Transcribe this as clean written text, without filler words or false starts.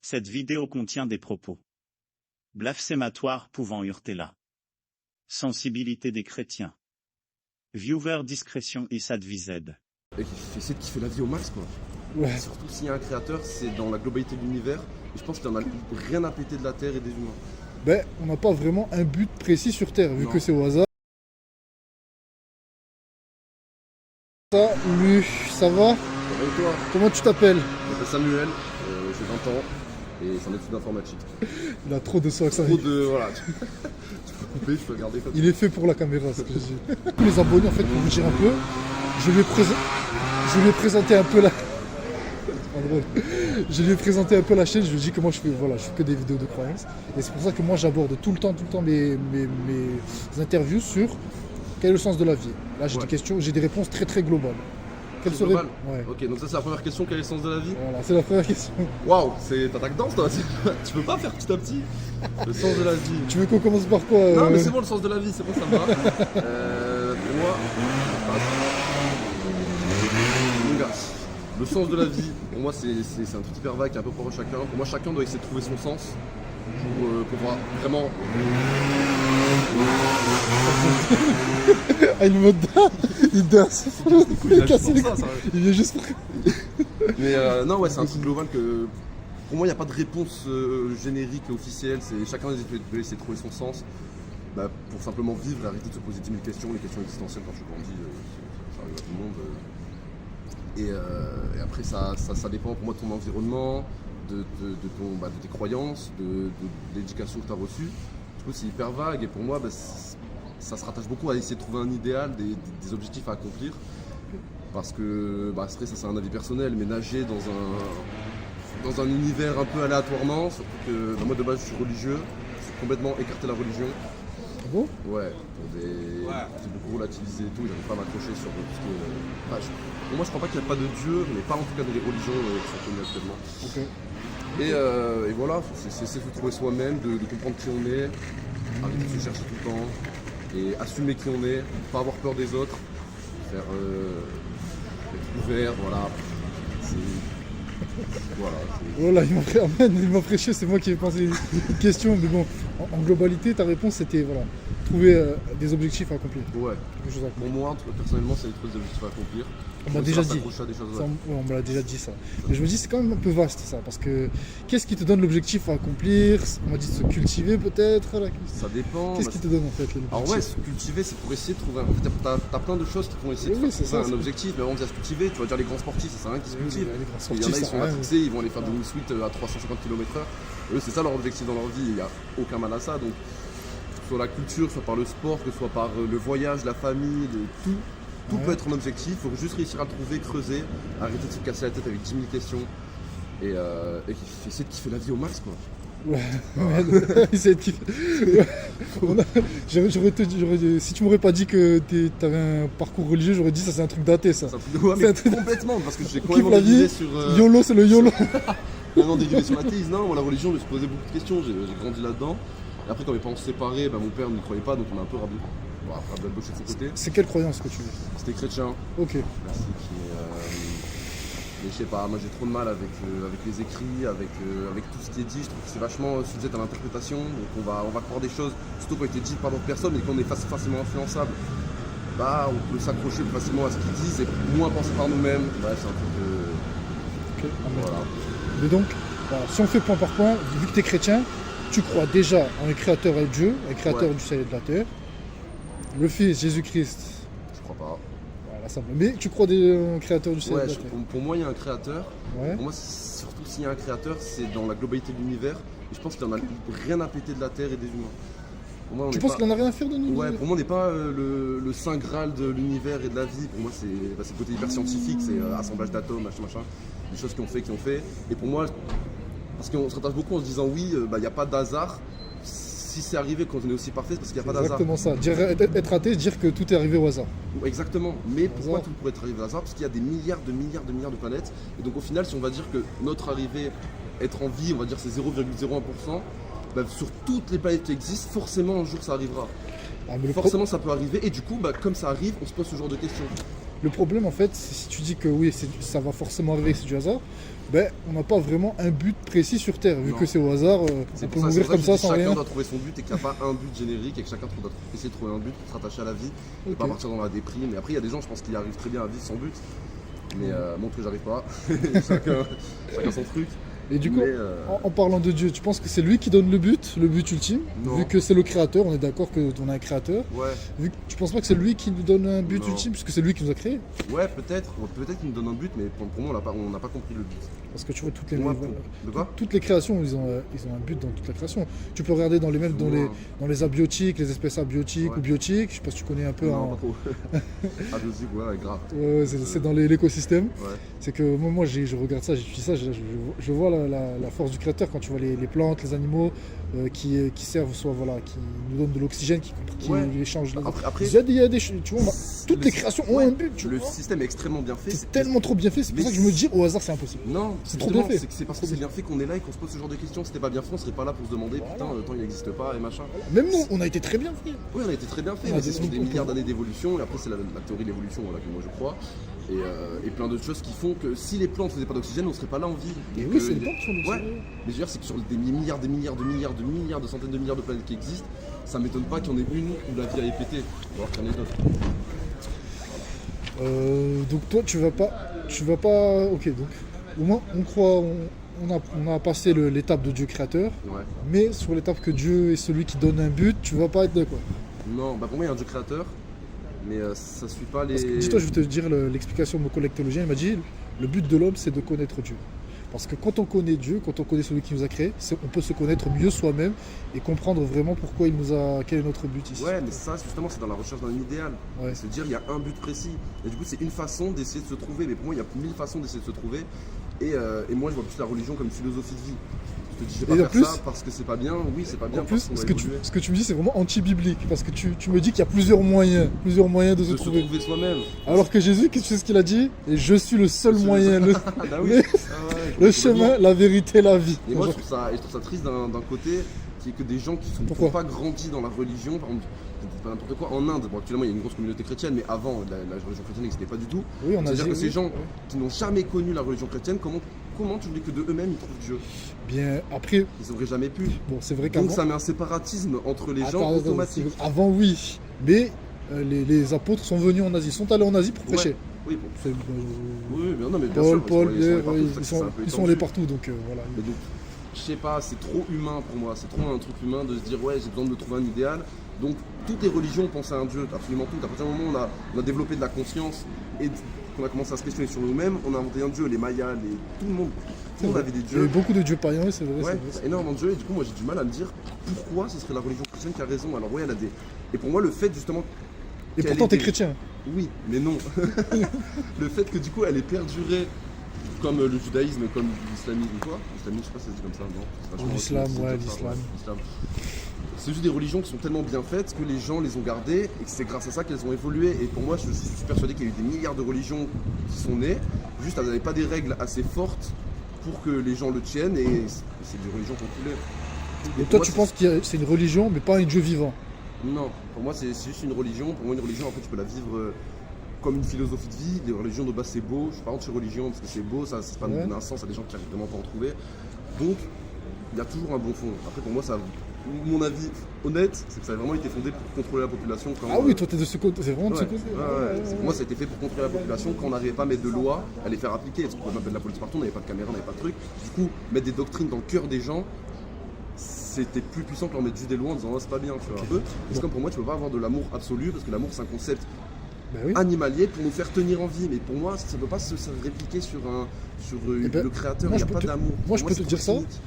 Cette vidéo contient des propos blasphématoires pouvant heurter la sensibilité des chrétiens. Viewer discrétion et s'advised. Et essayer de kiffer la vie au max, quoi. Ouais. Surtout s'il y a un créateur, c'est dans la globalité de l'univers. Et je pense qu'il n'y en a rien à péter de la Terre et des humains. Ben, on n'a pas vraiment un but précis sur Terre, vu Non. que c'est au hasard. Salut, ça va? Et toi? Comment tu t'appelles? Je m'appelle Samuel, j'ai 20 ans et je suis en études d'informatique. Il a trop de son accent. Trop de. Voilà. Tu peux couper, je peux regarder comme ça. Il est fait pour la caméra, ce que je dis. Les abonnés, en fait, pour vous dire un peu, je lui ai présenté un peu la... C'est pas drôle. Je lui ai présenté un peu la chaîne, je lui ai dit que moi je fais que des vidéos de croyances. Et c'est pour ça que moi j'aborde tout le temps mes interviews sur quel est le sens de la vie. Là j'ai des questions, j'ai des réponses très très globales. Quelle C'est serait... global. Ouais. Ok, donc ça c'est la première question, quel est le sens de la vie? Voilà, c'est la première question. Waouh, t'attaques danse toi. Tu peux pas faire petit à petit. Le sens de la vie. Tu veux qu'on commence par quoi Non mais c'est bon, le sens de la vie, c'est bon, ça me va. Pour moi, mon gars, le sens de la vie, pour moi c'est un truc hyper vague, un peu pour chacun. Pour moi chacun doit essayer de trouver son sens pour pouvoir vraiment... Ah, il me donne, il danse. Il casse les couilles. Il vient juste pour... Mais non, ouais, c'est un truc global que... Pour moi, il n'y a pas de réponse générique officielle. Chacun doit essayer de trouver son sens pour simplement vivre et arrêter de se poser 10 000 questions. Les questions existentielles, quand tu grandis, ça arrive à tout le monde. Et après, ça dépend pour moi de ton environnement, de tes croyances, de l'éducation que tu as reçue. Du coup, c'est hyper vague. Et pour moi, ça se rattache beaucoup à essayer de trouver un idéal, des objectifs à accomplir. Parce que, après, ça c'est un avis personnel, mais nager dans un univers un peu aléatoirement, surtout que moi de base je suis religieux, j'ai complètement écarté la religion. Ah bon? Ouais, j'ai beaucoup relativisé et tout, j'arrive pas à m'accrocher sur tout ce qui est... Pour moi je crois pas qu'il n'y a pas de Dieu, mais pas en tout cas dans les religions qui sont connues actuellement. Ok. Et voilà, c'est de trouver soi-même, de comprendre qui on est, arrêter de se chercher tout le temps, et assumer qui on est, pas avoir peur des autres, être ouvert, voilà. Voilà, il m'a prêché, c'est moi qui ai pensé une question, mais bon, en globalité, ta réponse c'était voilà, trouver des objectifs à accomplir. Ouais. Quelque chose à accomplir. Pour moi, personnellement, c'est trouver des objectifs à accomplir. On m'a déjà dit. À des choses, Ça, on me l'a déjà dit ça. Mais je me dis c'est quand même un peu vaste ça, parce que qu'est-ce qui te donne l'objectif à accomplir? On m'a dit de se cultiver peut-être. Ça dépend. Qu'est-ce qui te donne en fait l'objectif? Alors ouais, se cultiver, c'est pour essayer de trouver t'as plein de choses qui vont essayer de trouver un objectif, mais avant de se cultiver, tu vas dire les grands sportifs, ça sert à rien qu'ils se cultivent. Les grands Il y en a, sportifs, ils sont matrixés, ils vont aller faire du wingsuit à 350 km/h. Eux, c'est ça leur objectif dans leur vie, il n'y a aucun mal à ça. Donc, soit la culture, soit par le sport, que ce soit par le voyage, la famille, tout peut être un objectif. Il faut juste réussir à le trouver, creuser, arrêter de se casser la tête avec 10 000 questions et essayer de kiffer la vie au max, quoi. Ouais, essayer de kiffer. Si tu m'aurais pas dit que t'avais un parcours religieux, j'aurais dit ça c'est un truc daté ça. Complètement, parce que j'ai quand même dérivé sur... YOLO, c'est le YOLO. Maintenant dérivé sur l'athéisme, non, la religion, je me suis posé beaucoup de questions, j'ai grandi là-dedans. Et après quand mes parents se séparaient, mon père ne croyait pas, donc on a un peu rablé. Bon, après rablé de son côté. C'est quelle croyance que tu veux? C'était chrétien. Ok. Classique, mais je sais pas, moi j'ai trop de mal avec les écrits, avec tout ce qui est dit. Je trouve que c'est vachement sujet à l'interprétation. Donc on va croire des choses, surtout quand il été dit par d'autres personnes, et qu'on est facilement influençable. On peut s'accrocher plus facilement à ce qu'ils disent et moins penser par nous-mêmes. C'est un truc Ok. Voilà. Mais donc, si on fait point par point, vu que tu es chrétien, tu crois déjà en un créateur et Dieu, un créateur du ciel et de la terre. Le Fils Jésus-Christ. Je crois pas. Voilà, ça va. Mais tu crois un créateur du ciel et de la terre? Pour moi, il y a un créateur. Ouais. Pour moi, surtout s'il y a un créateur, c'est dans la globalité de l'univers. Et je pense qu'il n'y en a rien à péter de la terre et des humains. Pour moi, tu penses qu'il n'en a rien à faire de nous? Ouais, pour moi, on n'est pas le saint graal de l'univers et de la vie. Pour moi, c'est le côté hyper scientifique, c'est assemblage d'atomes, machin. Des choses qui ont fait. Et pour moi, parce qu'on se rattache beaucoup en se disant oui, il n'y a pas d'hasard. Si c'est arrivé quand on est aussi parfait, c'est parce qu'il n'y a pas d'hasard. Exactement ça. Être athée, dire que tout est arrivé au hasard. Exactement. Mais pourquoi tout pourrait être arrivé au hasard? Parce qu'il y a des milliards de planètes. Et donc au final, si on va dire que notre arrivée, être en vie, on va dire c'est 0,01%, sur toutes les planètes qui existent, forcément un jour ça arrivera. Forcément ça peut arriver. Et du coup, comme ça arrive, on se pose ce genre de questions. Le problème, en fait, c'est si tu dis que oui, ça va forcément arriver, c'est du hasard, ben, on n'a pas vraiment un but précis sur Terre. Vu Non. que c'est au hasard, on C'est peut pour ça, mourir comme que je dis ça sans chacun rien. doit trouver son but et qu'il n'y a pas un but générique et que chacun doit essayer de trouver un but pour se rattacher à la vie et Ok. pas partir dans la déprime. Et après, il y a des gens, je pense, qui arrivent très bien à vivre sans but. Mais moi, que j'arrive pas. chacun son truc. Et du coup, Mais, en parlant de Dieu, tu penses que c'est lui qui donne le but ultime? Non. Vu que c'est le créateur, on est d'accord qu'on a un créateur. Ouais, Vu que tu penses pas que c'est lui qui nous donne un but Non. ultime, puisque c'est lui qui nous a créés? ouais, peut-être. Peut-être qu'il nous donne un but, mais pour moi, on n'a pas compris le but. Parce que tu vois, toutes les, Moi, voilà, de quoi toutes les créations, ils ont un but dans toute la création. Tu peux regarder dans les mêmes Ouais. dans les abiotiques, les espèces abiotiques Ouais. ou biotiques. Je sais pas si tu connais un peu. Non, pas trop. Abiotique, ouais, grave. Ouais, c'est dans l'écosystème. Ouais. C'est que moi je regarde ça, j'étudie ça, je vois la force du créateur quand tu vois les plantes, les animaux qui servent, soit voilà, qui nous donnent de l'oxygène, qui Ouais. échangent. Après, Il y a des tu vois, toutes les créations ont ouais, un but. Tu le vois. système est extrêmement bien fait. C'est tellement trop bien fait, c'est pour Mais ça que je me dis au hasard c'est impossible. Non, C'est trop justement, bien fait. C'est parce que c'est bien fait qu'on est là et qu'on se pose ce genre de questions. Si c'était pas bien fait, on serait pas là pour se demander putain, le temps il n'existe pas et machin. Même nous, on a été très bien fait. Oui, on a été très bien fait, On a mais des c'est sur des trucs milliards pour- d'années d'évolution. Et après, c'est la théorie de l'évolution voilà, que moi je crois. Et plein d'autres choses qui font que si les plantes faisaient pas d'oxygène, on serait pas là en vie. Et Donc, oui, c'est le temps sur le Ouais, mais je veux dire, c'est que sur des milliards, de centaines de milliards de planètes qui existent, ça m'étonne pas qu'il y en ait une où la vie a pété, alors qu'il y en ait d'autres. Donc toi tu vas pas. Ok, donc au moins on croit, on a passé l'étape de Dieu créateur, Ouais. mais sur l'étape que Dieu est celui qui donne un but, tu vas pas être d'accord. Non, bah pour moi, il y a un Dieu créateur, mais ça suit pas les. Parce que, dis-toi, je vais te dire l'explication de mon collègue théologien, il m'a dit le but de l'homme c'est de connaître Dieu. Parce que quand on connaît Dieu, quand on connaît celui qui nous a créés, on peut se connaître mieux soi-même et comprendre vraiment pourquoi quel est notre but ici. Ouais, mais ça, justement, c'est dans la recherche d'un idéal. Ouais. Se dire, il y a un but précis. Et du coup, c'est une façon d'essayer de se trouver. Mais pour moi, il y a 1000 façons d'essayer de se trouver. Et moi, je vois plus la religion comme philosophie de vie. Je te dis, je vais Et pas en faire plus- ça parce que c'est pas bien. Oui, c'est pas bien En plus, parce qu'on ce va que, tu, évoluer. ce que tu me dis, c'est vraiment anti-biblique. Parce que tu me dis qu'il y a plusieurs moyens de se De se trouver. trouver soi-même. Alors que Jésus, tu sais ce qu'il a dit? Et je suis le seul Je suis moyen, Ah bah oui. le- Ah ouais, le complètement. chemin, la vérité, la vie. Et moi, je trouve ça triste d'un côté, qui est que des gens qui ne Pourquoi sont pas grandis dans la religion, par exemple, je dis pas n'importe quoi, en Inde, bon, actuellement il y a une grosse communauté chrétienne, mais avant la religion chrétienne n'existait pas du tout. Oui, on a C'est-à-dire dit, que ces oui. gens qui n'ont jamais connu la religion chrétienne, comment tu voulais que de eux-mêmes ils trouvent Dieu? Bien, après, Ils n'auraient jamais pu. bon, c'est vrai Donc qu'avant. ça met un séparatisme entre les gens Attends, automatique. avant, oui. Mais les apôtres sont venus en Asie, sont allés en Asie pour prêcher. Ouais. Oui, bon. C'est- Oui, mais non, mais bien Paul, sûr, Paul, ils sont allés partout, ouais, c'est ça ils que c'est un sont, peu ils sont étendu. allés partout, donc voilà. Mais donc, je sais pas, c'est trop humain pour moi, c'est trop un truc humain de se dire ouais j'ai besoin de me trouver un idéal. Donc toutes les religions pensent à un dieu, absolument toutes. À partir du moment où on a développé de la conscience et qu'on a commencé à se questionner sur nous-mêmes, on a inventé un dieu, les Mayas, tout le monde avait des Il y a eu dieux. beaucoup de dieux païens, oui, c'est vrai. Ouais, c'est vrai. énormément de dieux, et du coup moi j'ai du mal à me dire pourquoi ce serait la religion chrétienne qui a raison. Alors ouais, elle a des. Et pour moi le fait justement. Et qu'elle pourtant, ait t'es des- chrétien. Oui, mais non. Le fait que du coup elle ait perduré comme le judaïsme, comme l'islamisme ou quoi. L'islamisme, je sais pas si ça se dit comme ça, non. C'est vachement- L'islam, c'est ouais, comme ça, l'islam. l'islam. C'est juste des religions qui sont tellement bien faites que les gens les ont gardées et que c'est grâce à ça qu'elles ont évolué. Et pour moi, je suis persuadé qu'il y a eu des milliards de religions qui sont nées, juste elles n'avaient pas des règles assez fortes pour que les gens le tiennent et c'est des religions qui ont coulé. Et pour toi, moi, tu c'est- penses que c'est une religion, mais pas un dieu vivant. Non, pour moi c'est juste une religion. Pour moi une religion en fait tu peux la vivre comme une philosophie de vie. Les religions de base c'est beau. Je suis pas anti-religion parce que c'est beau, ça c'est pas nous Ouais. donner un sens à des gens qui n'arrivent vraiment pas à en trouver. Donc il y a toujours un bon fond. Après pour moi ça, mon avis honnête, c'est que ça a vraiment été fondé pour contrôler la population. Quand, Ah oui, toi, t'es de ce côté, c'est vraiment de ouais, ce côté. ouais. Pour moi ça a été fait pour contrôler la population. Quand on n'arrivait pas à mettre de loi, à les faire appliquer. Parce qu'on pouvait pas mettre de la police partout, on n'avait pas de caméra, on n'avait pas de truc. Du coup, mettre des doctrines dans le cœur des gens, c'était plus puissant que leur mettre juste des lois en disant oh, c'est pas bien, tu vois un peu. Et c'est comme pour moi, tu peux pas avoir de l'amour absolu parce que l'amour c'est un concept Bah oui. animalier pour nous faire tenir en vie. Mais pour moi, ça ne peut pas se répliquer sur Eh ben, le créateur, moi, il n'y je a peux pas te- d'amour. moi, je Pour peux te c'est dire trop ça. cynique.